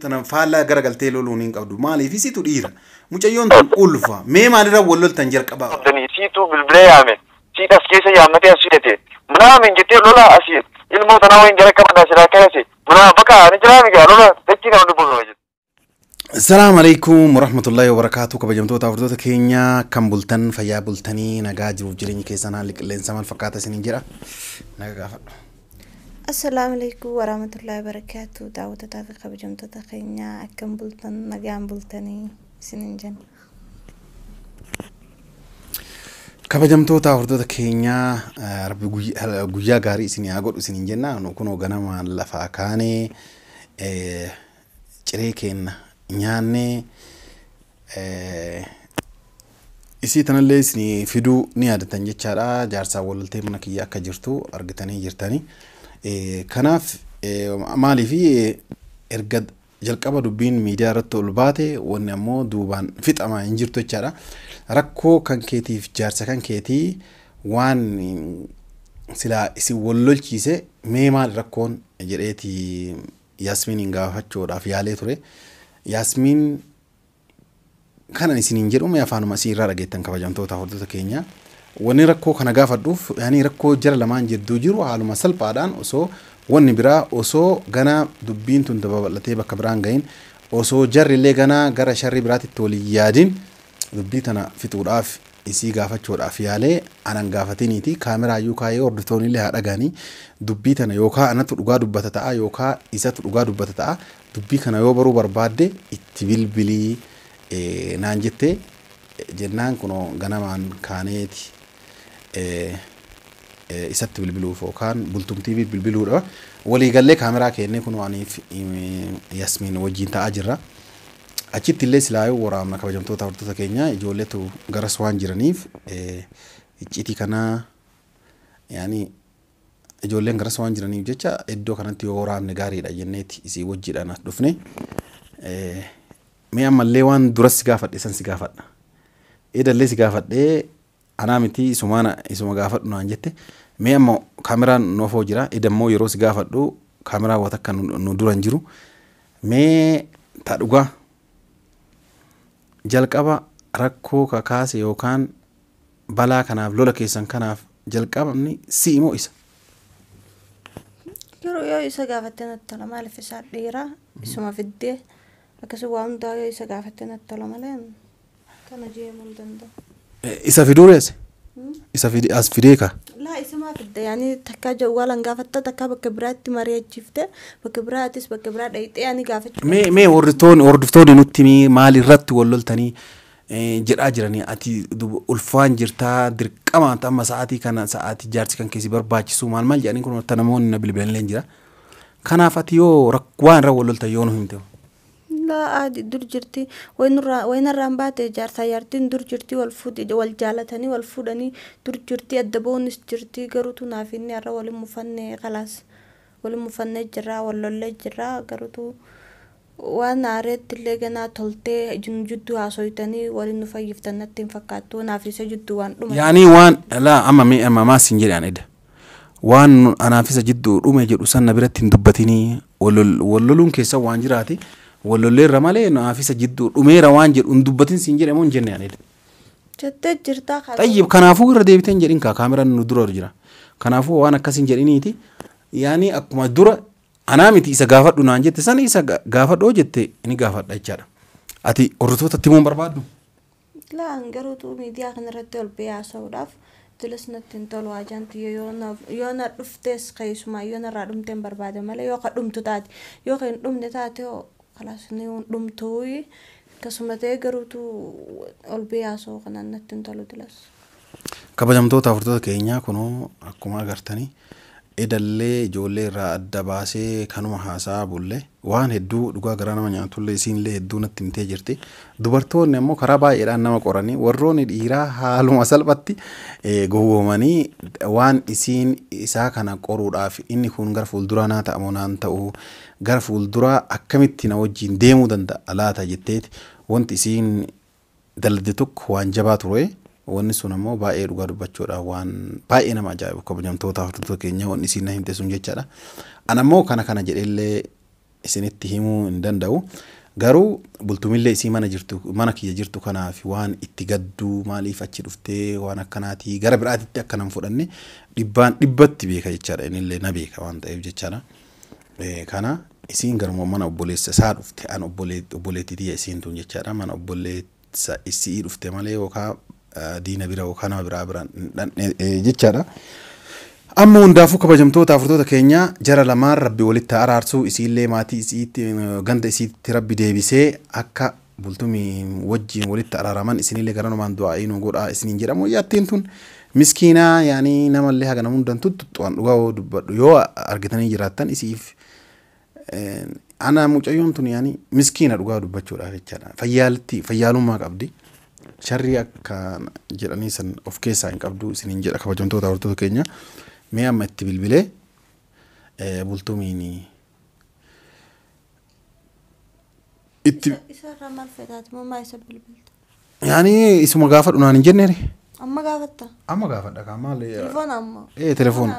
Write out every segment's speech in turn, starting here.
Tanam faallaa gara galtee loluun hin qabdu maaliif isitu dhiira mucayyoon tun ulfa mee maalirra walloltan jalqabaa isitu bilbilee yaame siit as keessa yaammatee as fidate manaa min jettee lola asii ilmoo tanaa wayin gara qabanaa silaa kanasi manaa bakka ani jiraa migaa lola dachii nama dubbu السلام عليكم ورحمة الله وبركاته كبجمتو تافردو كينيا كم بلتن فيا بلتني نجا جروب جريني كيسانا لين سمال فقاتا سنجرا نجا السلام عليكم ورحمة الله وبركاته دعوة تافي كبجمتو كينيا كم بلتن نجا بلتني سنجن كبجمتو تافردو كينيا ربي جوجا غاري سني أقول سنجنا نكونو غنما لفاكاني شريكين nyaanne isii tanallee isni fiduu ni yaadatan jechaadha jaarsaa waltee mana kiyya akka jirtu argitanii jirtanii kanaaf maaliif erga jalqaba dubbiin miidiyaa irratti ol baate wanni ammoo duubaan fixama hin jirtu jechaadha rakkoo kan keetiif jaarsa kan keetii waan silaa isi wallolchiise mee maal rakkoon jedheeti Yasmin gaafachuudhaaf yaalee ture Yasmin kana isiniin jedhume afaanuma siirraa dhageettan kabajamtoota hordoftoota keenya wanni rakkoo kana gaafadhuuf yaani rakkoo jara lamaan jidduu jiru haaluma salphaadhaan osoo wanni biraa osoo gana dubbiin tun dabalatee bakka biraan gahin osoo jarri illee gana gara sharri biraatitti walii yaadin dubbii tana fixuudhaaf isii gaafachuudhaaf yaalee anan gaafatiniiti kaameraa kaayee hordoftoonni illee haa dhagahanii dubbii tana yookaan anatu dhugaa dubbata ta'a yookaan isatu dhugaa dubbata ta'a dubbii kana yoo baruu barbaadde itti bilbilii naan jettee jennaan kunoo ganamaan kaaneeti isatti bilbiluuf yookaan bultumtii bilbiluudha waliigallee kaameraa kennee kunoo aniif Yasmin wajjin ta'aa jirra achitti illee silaayuu waraabna kabajamtoota hordoftoota keenya ijoolleetu garas waan jiraniif icciitii kana yaani ijoolleen garas waan jiraniif jecha iddoo kanatti yoo waraabne gaariidha jenneeti isii wajjiidhaan as dhufne mee ammallee waan duras si gaafadhe san si gaafadha edallee si gaafadhee anaa miti isuma gaafadhu naan jette mee amma kaameraan noofoo jira edammoo yeroo si gaafadhu kaameraa waan akka nu duran jiru mee taa dhugaa jalqaba rakkoo kakaase yookaan balaa kanaaf lola keessan kanaaf jalqabamni si immoo isa yoo isa gaafateen attala maaliif isaa dhiira isuma fiddee akkasuma waan hundaa yoo isa gaafateen attala malee kana jeemuun danda'a isa fiduurees isa fidee as fidee ka laa isuma fidde yaani takka jawwaalan gaafatta takka bakka biraatti mari'achiifte bakka biraatis bakka biraa dhayxee yaani gaafachuu mee hordoftoonni nutti maal irratti walloltanii jedhaa jiranii ati ulfaan jirtaa dirqama amma sa'aatii kana sa'aatii jaarsi kan keessi barbaachisu maal jedhanii kun wata namoonni na bilbilanillee jira kanaaf ati yoo waan irra walloltan yoo nu himte laa dur jirti waynarraan baate jaarsaa yaartiin dur jirti wal jaalatanii wal fuudhanii dur jirti adda boonis jirti garuutu naaf inni har'a waliin mufannee khalaas waliin mufannee jirra wallollee jirra garuutu waan aareetti illee ganaa toltee jidduu haasoytanii waliin nu fayyiftan natti hin fakkaattu naaf isa jidduu waan dhume yaani waan laa amma maasin jedhan edda waan anaaf isa jidduu dhume jedhu sanna biratti hin dubbatinii walloluun keessa waan jiraati wallolleerra malee naaf isa jidduu dhumeera waan jedhu hin dubbatin siin jedhamu hin jenne edda jettee jirtaa tayyib kanaafuu irra deebiteen jedhin kaameraan nu dura jira kanaafuu waan akkasiin jedhiniiti yaani akkuma dura anaa miti isa gaafadhu naan jette sana isa gaafadhoo jette inni gaafadha jechaadha ati hordoftoota timuun barbaaddu laa garuutu miidiyaa kanarratti ol ba'ee haasa'uudhaaf tilis natti hin tolu ajanti yoo na dhuftees keessumaa yoo narraa dhumteen barbaade malee yoo ka dhumtu taate yoo ka hin dhumne taate kalaas ni dhumtuu akkasuma ta'ee garuutu ol ba'ee haasa'u kanaan natti hin tolu tilas kabajamtoota hordoftoota keenyaa kunoo akkuma agartanii edallee ijoollee irraa adda baasee kanuma haasaa bulle waan hedduu dhugaa garaa nama nyaatullee isiinillee hedduu natti himtee jirti dubartoonni ammoo karaa baay'eedhaan nama qoranii warroonni dhiiraa haaluma salphatti gowwoomanii waan isiin isaa kana qoruudhaaf inni kun gara fuulduraa naa ta'amoo naan ta'u gara fuulduraa akkamitti na wajjin deemuu danda'a laata jetteeti wanti isiin dalde tokko waan jabaa ture wanni sun ammoo baay'ee dhugaa dubbachuudha waan baay'ee nama ajaa'ibu kabajamtoota hordoftoota keenya wanni isiin na himte sun jechaadha ana ammoo kana jedheellee isinitti himuu hin danda'u. Garuu bultumillee isii mana kiyya jirtu kanaaf waan itti gadduu maaliif achi dhuftee waan akkanaati gara biraatitti akka nan fudhanne dhibbatti beeka jechaadha. Innillee na beeka waan ta'eef jechaadha. Kana isiin garuma mana obboleessa isaa dhufte an obboleettii isiin tun jechaadha. Mana obboleessa isii dhufte malee yookaan diina bira yookaan nama biraan jechaadha. Amma hundaafuu kabajamtoota afurtoota keenya jara lamaan rabbi walitti araarsuu isiillee maatii isiitti ganda isiitti rabbi deebisee akka bultumii wajjin walitti araaraman isinillee garanumaan du'aa nu godhaa isiniin jedhamu. Yaattiin tun miskiinaa yaani namallee haga namuun dantutti waan dhugaa dubbadhu yoo argitanii jiraattan isiif ana mucayyoon tun yaani miskiina dhugaa dubbachuudhaaf jechaadha. Fayyaalummaa qabdi. Sharri akka jedhanii san of keessaa hin qabdu isiniin jedha kabajamtoota afurtoota keenya. Mee amma itti bilbilee bultumiin itti isa ramal fedhaati mammaa isa bilbilta. Yaani isuma gaafa dhunaan hin jennere. Amma gaafatta. Amma gaafadha kaamaa Telefoon amma. Telefoon.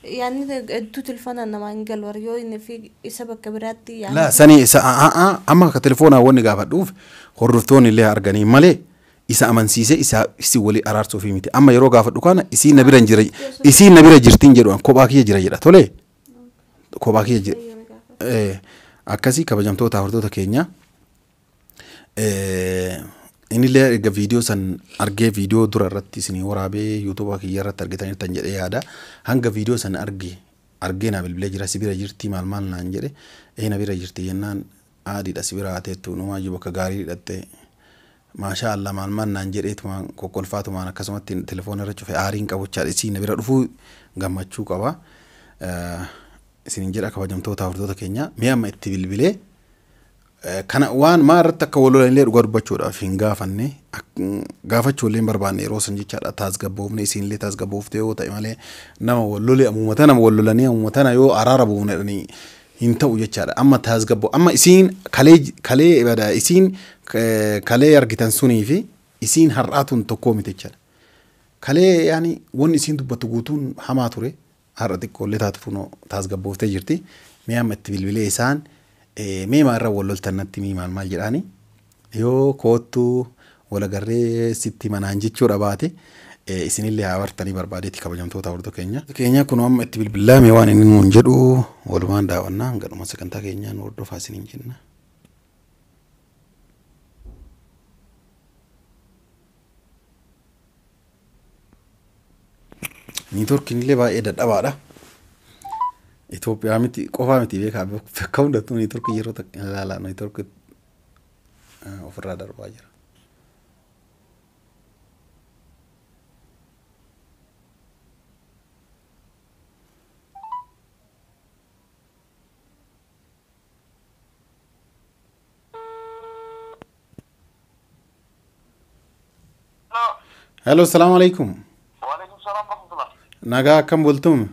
Yaani hedduu telefoonaan nama hin galu yoo inni fi isa bakka biraatti yaani. La sanii isa amma ka telefoonaa wanni gaafadhuuf hordoftoonni illee arganii malee. Isa amansiise isi wali araarsuuf miti amma yeroo gaafadhu kana isiin na bira jira isiin na bira jirtiin jedhu kophaa kiyya jira jedha tole kophaa kiyya jira akkasii kabajamtoota afurtoota keenya inillee erga viidiyoo san argee viidiyoo dura irratti isinii waraabee yuutuuba kiyya irratti argitaniirtan jedhee yaada hanga viidiyoo san argee na bilbilee jira si bira jirtii maal naan jedhe na bira jirtii jennaan aadiidha si bira haateettu numaa jiru akka gaarii hidhatte Masha Allah maal naan jedheetuma kokkolfaatumaan akkasumatti telefoona irra cufe aariin qabuchaadha isiin na bira dhufuu gammachuu qaba. Isiniin jedha kabajamtoota afurtoota keenya mee amma itti bilbilee kana waan maa irratti akka wallolanillee dhugaa dubbachuudhaaf hin gaafanne gaafachuullee barbaanne yeroo san jechaadha taasgabboofne isiinillee taasgabboofte yoo ta'e malee nama wallolee ammumata nama wallolanii ammumata yoo araara buufnedhanii hin ta'u jechaadha. Amma taasgabbo amma isiin kalee bada isiin kalee argitan sunii fi isiin har'aatuun tokkoo miti jechaadha. Kalee yaani wanni isiin dubbatu guutuun hamaa ture har'a xiqqoollee taatuun taasgabbooftee jirti. Mee amma itti bilbilee isaan mee maarra walloltan natti mee maal jedhaani yoo koottuu walagarree sitti manaan jechuudha baate isinillee hawartanii barbaadeeti kabajamtoota hordoftoota keenya kun amma itti bilbilaa mee waan inni nuun jedhu walumaan daawwannaa gadhuma sagantaa keenyaan hordofaa isiniin jenna. Niitoorkiinillee baay'ee dadhabaadha. Itoophiyaa miti qofaa miti beekaa bakka hundattuu niitoorkii yeroo ilaalaa niitoorkii ofirraa darbaa jira. Hello, assalamu alaikum. Waalaikum salaam warahmatullah. Nagaa akkam bultum?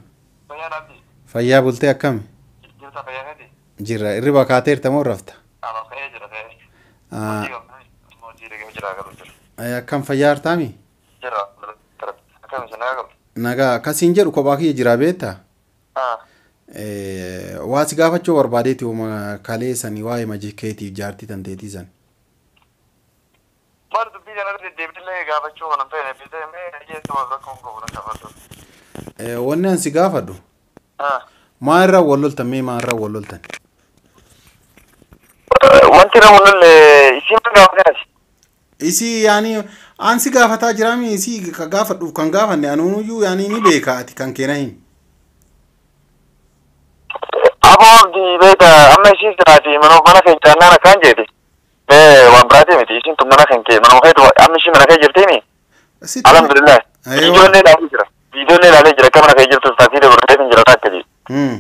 Fayyaa dhabdi. Fayyaa bultee akkam? Jirta fayyaa gadi. Jirra irriba kaateerta moo rafta? Ama fayyaa jira fayyaa. Akkam fayyaa hartaami? Jira. Akkam isin nagaa qabdu? Nagaa akkasiin jedhu kophaa kiyya jira beektaa? Waa si gaafachuu barbaadeeti uuma kalee sanii waa'ee majikeetiif jaartii tanteetii san. Maal dubbii kanarratti deebiillee gaafachuu kan ta'e bitee mee jeetu bakka hundaa na gaafadhu. Wanni an si gaafadhu. Maa irraa walloltan mee maa irraa walloltan? Wanti irraa wallolle isiin gaafataati. Isii yaani an si gaafataa jiraami isii ka gaafadhuuf kan gaafanne anuuyyuu yaani ni beeka ati kan keena hin. Aboo di beeka amma isii siraati mana keenya naan akkaan jeeti. Waan biraatee miti isiin tun mana kan kee mana keetu amma ishii mana kee jirtiimi. Alhamdulillah. Viidiyoollee ilaalee jira. Viidiyoollee ilaalee jira akka mana kee jirtu taatee dabalatee kan jira akka ji.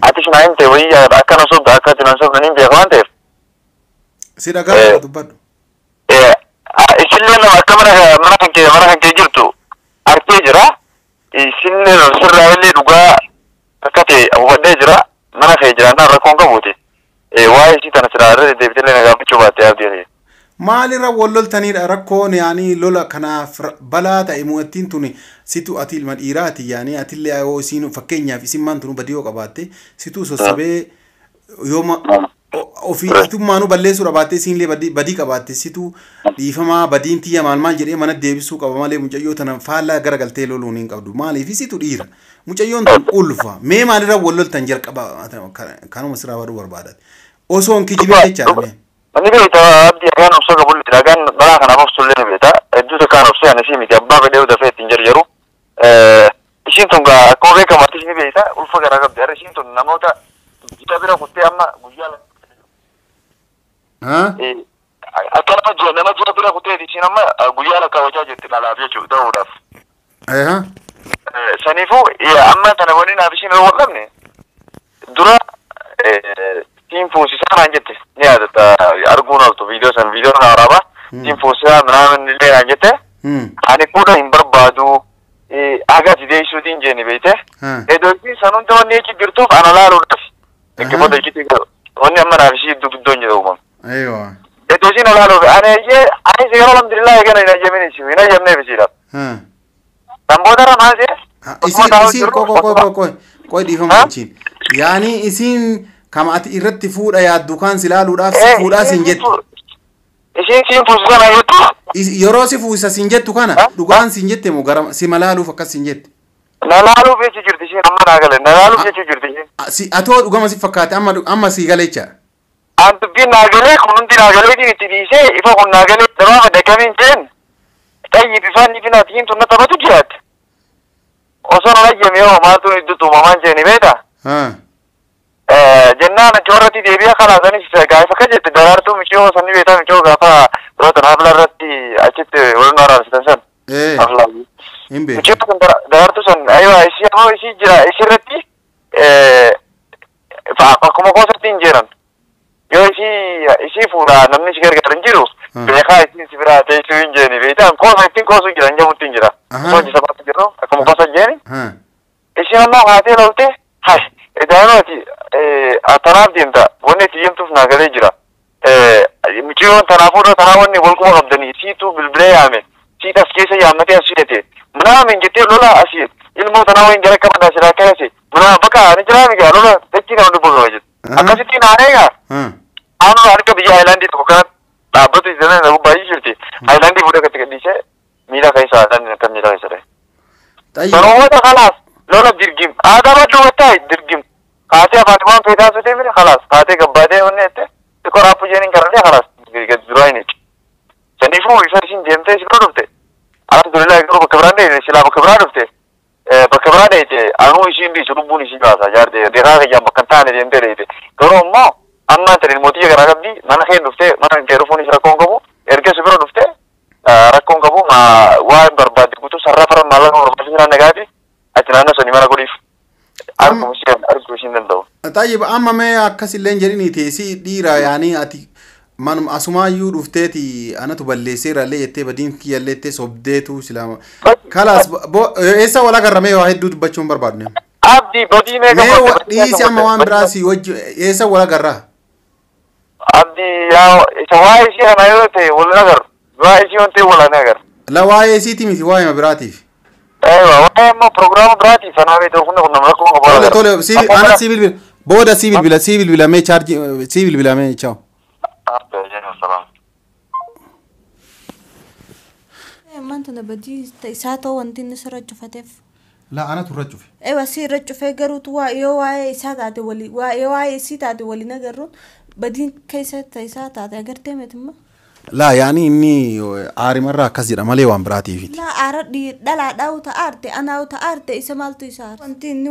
Ati sinaa himte wayii akkana sobda akka ati nan sobda niin beeka waan ta'eef. Si dhagaa dubbadhu. Isinlee nama akka mana kan kee jirtu argee jira. Isinlee sirraa illee dhugaa akka ta'e hubadhee jira. Mana kee jiraannaan rakkoon qabuuti. Waa'ee isii tana siraa irra deebitee na gaafachuu baattee abdii. Maalirra walloltanidha rakkoon yaani lola kanaaf balaa ta'e mu'attiin tuni situ ati ilma dhiiraati yaani atillee yoo isiin fakkeenyaaf isin maan tunu badii yoo qabaatte situ sosobee yooma ofii itummaanuu balleessuu dhabaatee siinlee badii qabaatte situ dhiifamaa badiin tiyya maal jedhee mana deebisuu qaba malee mucayyoo tana faallaa garagaltee loluun hin qabdu maaliif situ dhiira mucayyoon tun ulfa mee maalirra wal loltan jalqaba kanuma siraa baduu barbaadan osoo hin kijibee jechaadha mee. Ani beekta abdii agaan obsoo qabulli dhagaan balaa kanaaf obsullee ni beekta hedduu takkaan obsee ani sii miti abbaa fedhee dafee ittiin jarjaru ishiin tun akkuma beekamattis ni beekta ulfa garaa qabdi har'a ishiin tun namoota jita bira kuttee amma guyyaa akkana nama jira bira kuttee ishiin amma guyyaa lakkaawwachaa jirti dhalaaf jechuudha ta'uudhaaf. Saniifuu amma tana waliin naaf ishiin irra wal'abne duratiin fuusisaa naan jette ni yaadata arguun oltu viidiyoo sana waraabatiin fuusisaa minaamin illee naan jette ani fuudha hin barbaadu agati deessuutiin jeeni beekte edoosiin san hunda wanni echi jirtuuf ana laaluudhaaf eggifota echitti wanni amma naaf ishii guddoon jedha uumama. Edoosiin laaluuf ani yeroo alhamdulillah eegana hin ajjamin ishii hin ajjamneef ishiidhaaf. Dambootara maal jedhe? Isiin qoy dhiifama jechiin yaani isiin kama ati irratti fuudha yaaddu kan si laaluudhaaf si fuudhaa sin jettu. Isiin siin fuusisaa na jettu? Yeroo si fuusisa sin jettu kana dhugaan sin jette moo gara si malaaluuf akkas sin jette? Na laaluuf jechi jirti ishiin amma naa gale na laaluuf jechi jirti ishiin. Atoo dhugama si fakkaate amma si galecha. An dubbiin naa galee kun hundi naa galeetiin itti dhiisee ifa kun naa galee dabaafa dakamiin jeen xayyi bifaan ifinatiin tun na taphatu jiraate. Osoo na layyame yoo maaltu idduutu uumamaan jeeni beeta? Jennaan achoorratti deebi'a kalaasanis gaafa ka jette daraartuu michoo sanni beetaa michoo gaafa yeroo tana hafla irratti achitti waliin waraabsitan san. Michoo kun daraartuu san ayiwa isii ammoo isii jira isirratti akkuma koosatti hin jiran. Yoo isii fuudha namni si gargaaru hin jiru beekaa isiin si biraa teessuu hin jeeni beetaa koosa ittiin koosuu jira hin jamutti hin jira. Sochi sabatti jirru akkuma koosa jeeni. Ishiin ammoo haatee lolte hai daa'imati tanaaf deemta wanni itti deemtuuf naa galee jira. Michiyoon tanaafuudha tanaa wanni walquma qabdanii siitu bilbilee yaame siit as keessa yaammatee as fidate minaamin jettee lola asii ilmoo tanaa wayin jala qabadaa silaa akkasi minaa bakka ani jiraa migaa lola dachiin hundi boqaba jettu. Akkasittiin aaneegaa anu harka biyya haayilaandii tokko kana dhaabbatu isaanii na baay'ee jirti. Haayilaandii fuudhee gadi gadhiisee miila keessa haayilaandii akka miila keessa ta'e. Sanoomota kalaas lola dirgim aadaa badduu wattaay dirgim kaatee afaan waan fayyidaa sutee mire kalaas kaatee gabbaadee wanni jette xiqqoo raafuu jeeniin karallee kalaas gadi duraa hin eegi. Saniifuu isa isin deemtee si bira dhufte alhamdulillah garuu bakka biraan dheeyite silaa bakka biraa dhufte bakka biraa dheeyite anuu ishiin dhiisu lubbuun ishii baasa jaarte deekaa kayyaan bakka hin taane deemtee dheeyite garuu immoo amma tani mootii garaa qabdi mana kee dhuftee mana kee dhufuunis rakkoon qabu erga si bira dhuftee rakkoon qabu waan barbaadde guutuu sarrafa maallaqa barbaachisaa nagaati ati naannoo sanii mana godhiif arguu ishiin danda'u. Taayib amma mee akkasillee jedhini teessii dhiira yaanii ati manum asumaayyuu dhufteeti anatu balleesseerallee jettee badiin kiyyallee jettee sobdeetu silaama. Kalaas eessa wal agarramee waa hedduu dubbachuun barbaadne. Abdii badii meeqa mee dhiisi amma waan biraasii wajji eessa wal agarraa? Abdii yaa isa waa'ee ishee kana yoo ta'e wal agar waa'ee ishee waan ta'e wal agar. La waa'ee isiiti miti waa'ee biraatiif. Waa'ee immoo pirogiraama biraatiif anaa beektu kun nama rakkoo qabu. Tole ana sibil booda sibil bila mee chaarji sibil bila mee chao. Maanta na badii isaa ta'uu wanti inni sirra cufateef. La ana turra cufe. Ewa sirra cufee garuutu yoo waa'ee isaa taate walii waa'ee isii taate waliin agarruun badiin keessa isaa taate agartee mitimma. La yaani inni aarimarraa akkas jedha malee waan biraatiifiti. La aaradhi dhalaadhaa ta'aarte anaa ta'aarte isa maaltu isaa wanti inni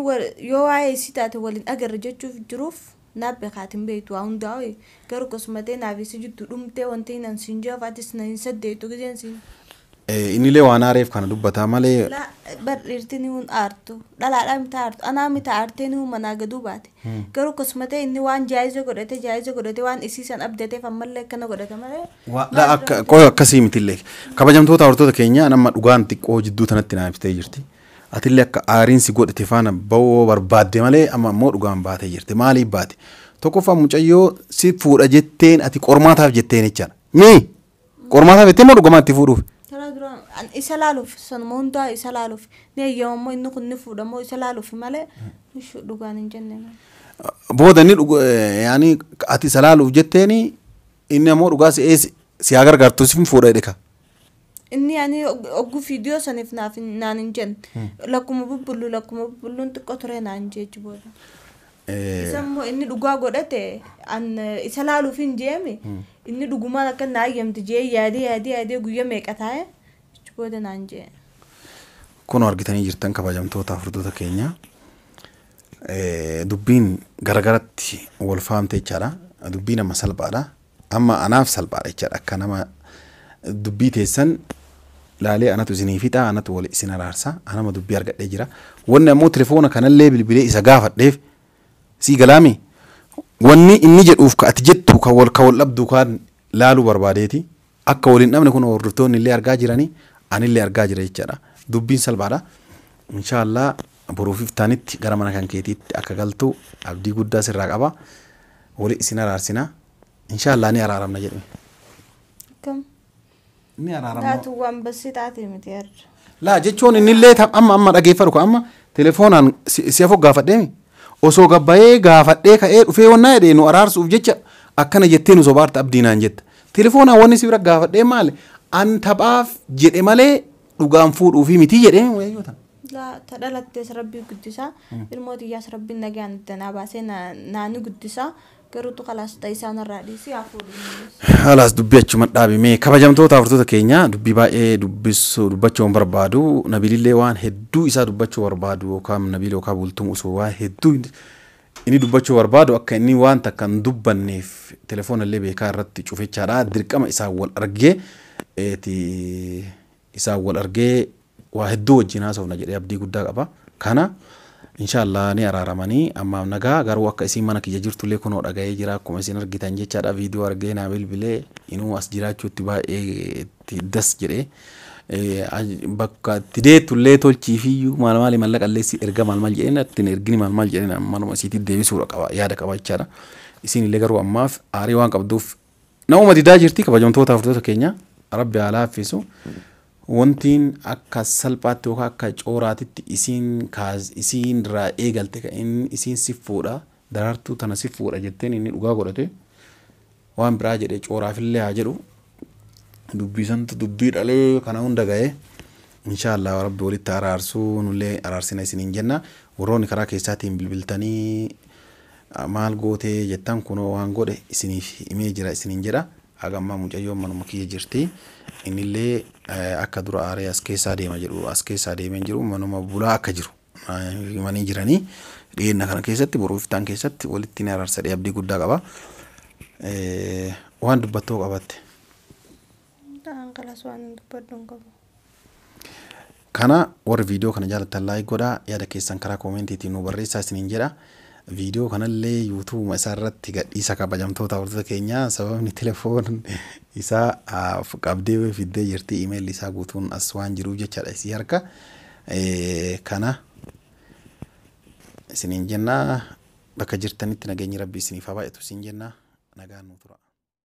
yoo waa'ee isii taate waliin agarra jechuuf jiruuf naabbe kaatiin beektu waa hundaa'e garuu akkasumatee naaf isi jiddu dhumtee wanti hin ansiin jaafatis na hin saddeetu gideen siin. Inillee waan aareef kana dubbataa malee. La barreertiin hin aartu dhalaadhaa miti aartu anaa miti aartee ni manaa gaduu baate garuu akkasumatee inni waan jaayiza godhate waan isiisan abdateef ammallee akkana godhate malee. La akka qoy akkasii mitillee kabajamtoota hortoota keenya nama dhugaan xiqqoo jidduu tanatti naaftee jirti. Atillee akka aariin si godhate faana ba'oo barbaadde malee amma immoo dhugaan baatee jirti maaliif baate tokkoffaa mucayyoo si fuudha jetteen ati qormaataaf jetteen jechaadha. Mi qormaataaf jettee moo dhugamaatti fuudhuuf? Isa laaluuf sanuma hundaa isa laaluuf ni eeyyamammoo inni kun ni fuudhamoo isa laaluuf malee dhugaan hin jenne. بودني يعني أتي سلال وجتني إني أمور وقاس إيش سياقر قرطوس في فورة ديكا إني يعني أقول فيديو سنف نانجن لكم ببلو أنت كترين عنجي جبودا يسمو إني دقا قدرته أن إسلالو فين جيمي إني دقو ما لكن نايم تجي يادي قوية ميك أتاي جبودا نانجي كونو أرجتني جرتن كباجمتو تافردو تكينيا دبين غرغرت والفام تيجارا دبين ما سلبارا أما أنا في سلبارا يجارا كنما دبي تيسن لالي أنا تزني فيتا أنا تولي سنة رارسا أنا ما دبي أرجع تجرا وانا مو تلفونا كان اللي بالبلي إذا قافت ديف سي كلامي واني إني جد أوفك أتجدتو كول أبدو كان لالو برباديتي أكولين أمن يكون ورطون اللي أرجع جراني أنا اللي أرجع جرا يجارا دبين سلبارا إن شاء الله بروفيف تانيت غرامنا كان كيتيت أكغلتو أبدي قد سر راقبا ولي سنة رارسنا إن شاء الله ني أرارمنا جدني كم ني أرارمنا لا توان بس تاتي متيار لا جتشون إن اللي تاب أما رجع فرق أما تلفون سيفوق قافت دمي وسو قبائي قافت ديك وفي ونا يدينو أرارس وجتش أكنا جتين وزبارت أبدينا جت تلفون أولي سيفرق قافت دم مال أن تباف جت ماله لقام فود وفي متي جدين ويجوتن لا تدلت تسربي قدسا الموت ياس ربي نجان تناباسنا نانو قدسا كروتو خلاص تيسان الرئيسي أفور خلاص دبي أشوف دابي مي كباجم تو تافرتو تكينيا دبي باي دبيسو دبچو بربادو نبيل ليوان هدو إسا دبچو بربادو وكام نبيل وكاب ولتم أسوا هدو إني دبچو بربادو أكني وان تكن دبن نيف تلفون اللي بيكار رتي شوفي شارع دركم إسا أول أرجع تي إسا أول أرجع وهدو الجناس ونجري أبدي قدّا أبا كنا إن شاء الله ني أرارماني أما نجا غارو وقت اسم منا كي جرت لي كونو رجعي جرا كومسينر جتانجي شارع فيديو أرجع نابل بله إنه أسجرا شو تبا تدس جري بقى تدي تولي تول تشيفيو مال مالك اللي سي إرجع مال جينا تنرجني مال جينا ما نو مسيتي ديفي سورة كوا يا كوا شارع إسين اللي غارو أما في أريوان كبدوف نوما دي داجرتي كبجون توتا فرتو كينيا ربي على فيسو wantiin akka salphaatti yookaan akka cooraatitti isiin irraa eegalte kan isiin si fuudha daraartuu tana si fuudha jetteen inni dhugaa godhate waan biraa jedhee cooraafillee haa jedhu dubbisantu dubbii dhalee kana hunda ga'ee inshaallah rabbi walitti araarsuu nullee araarsina isiniin jenna warroonni karaa keessaatiin bilbiltanii maal gootee jettan kunoo waan godhe isiniif himee jira isiniin jedha hagammaa mucayyoon manuma kiyya jirti innillee akka dura aaree as keessaa deema jedhu as keessaa deemeen jiru manuma bulaa akka jiru himanii jiranii dhiyeenya kana keessatti boruuftaan keessatti walitti ni araarsadhee abdii guddaa qaba waan dubbattoo qabatte kana warri viidiyoo kana jaalattan laayik godhaa yaada keessan karaa koomentiitiin nu barreessaa isiniin jedha video kanallee YouTube isaarratti gadhiisa kabajamtoota hordoftoota keenya sababni telefoon isaa qabdee fiddee jirti email isaa guutuun as waan jiru jechaadha isii harka kana isiniin jenna bakka jirtanitti nageenyi rabbii isiniif haa baay'atu isiniin jenna nagaan nu tura